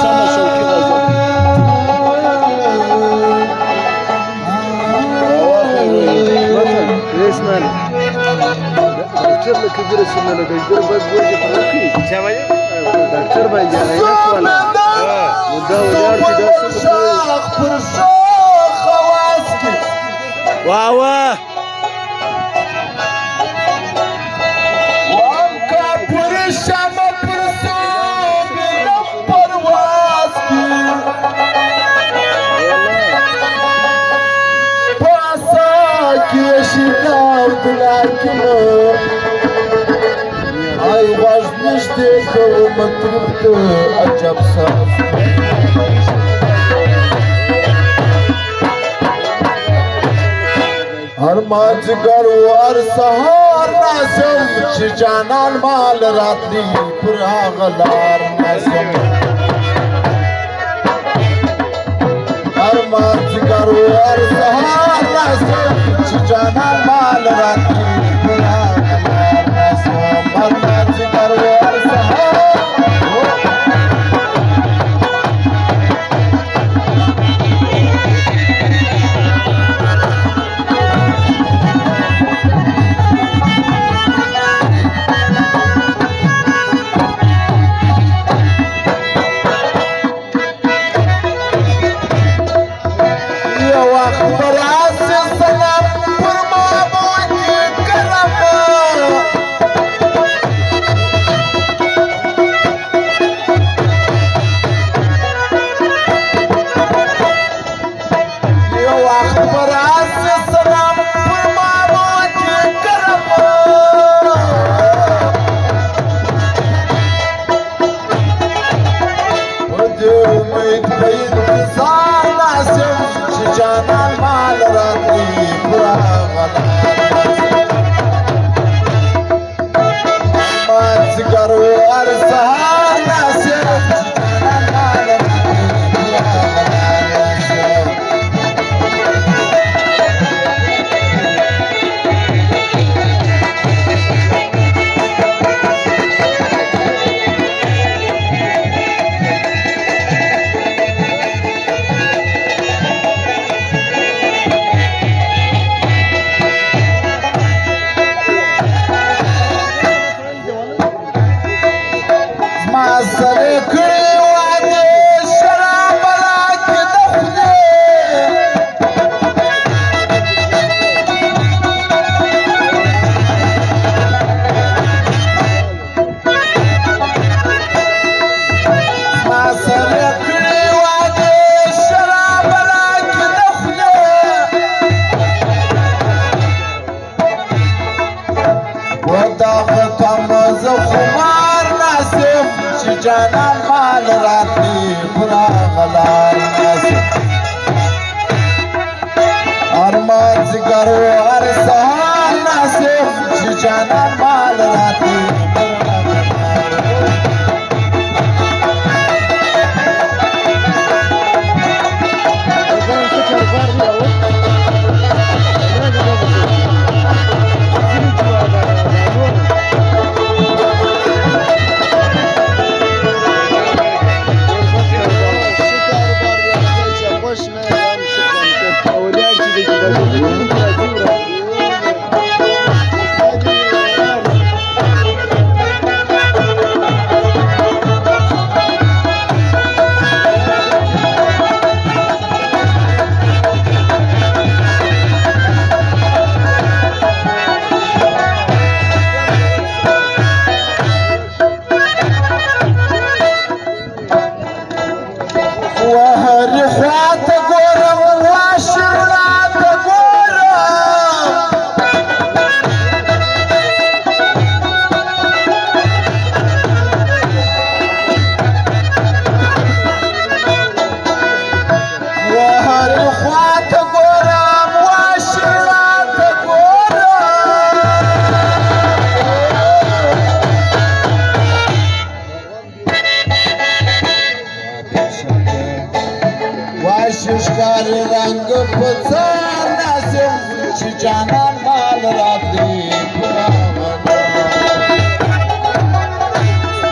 Sama şevki kazandı. Bakın resmen doctor के रसूल ने कहा बस वो जो रखी क्या भाई डॉक्टर भाई जा रहे हैं वाला मुद्दा उजार की वाह वाह Ay vazgeçti kavuma tırıptı acap saf Armaz garu ar sahar nasım Çicanan mal ratli pırağlar nasım Armaz garu ar sahar nasım Çicanan mal ratli pırağlar nasım Armaz garu ar sahar Canan mal rati pura galar nasib Arman zigaru ar sahar nasib Canan mal rati pura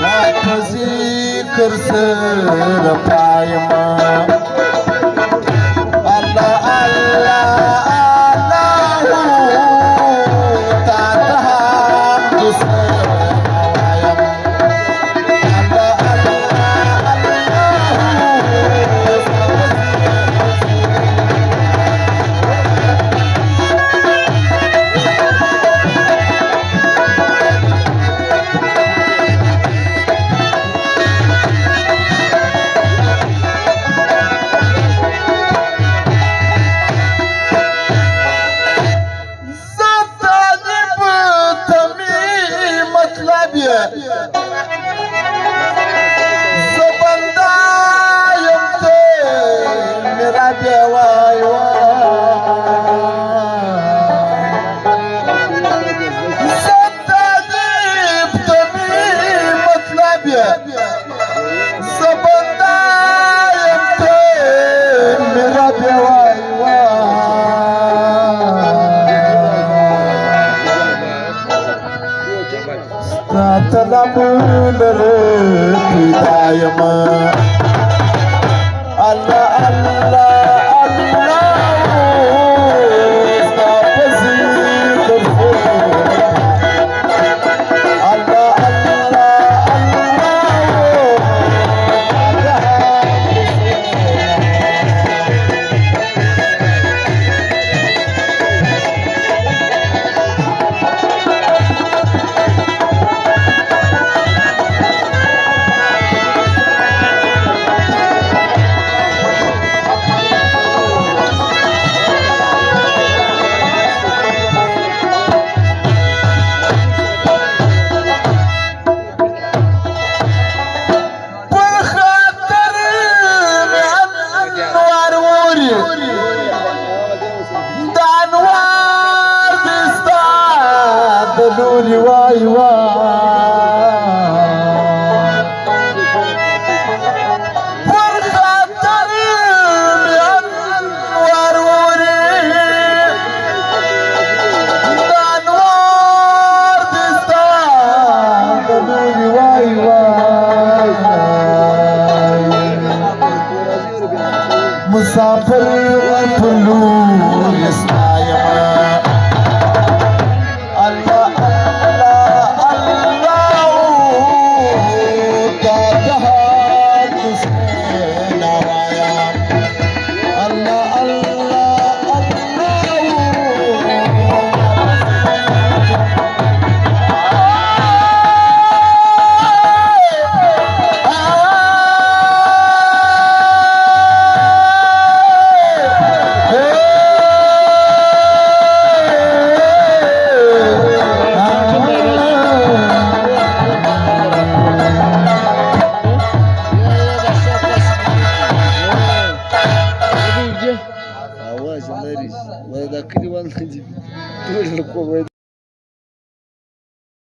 حافظي كرسر پايما الله الله الله تاتهم جسر نوايم الله زبندا يمتي مرابي واي زبداني بتمي مطلبي زبندا يمتي مرابي واي طلبون ربي دايما الله الله الله استغفر الله الله دانوار دستا دلوري واي والخاطر بأنوار وري دانوار دستا دلوري واي مسافر وطلوع يسنايما الله الله الله تاتها تسنى وايا الله الله Авазі, Ларіс, вона кривана,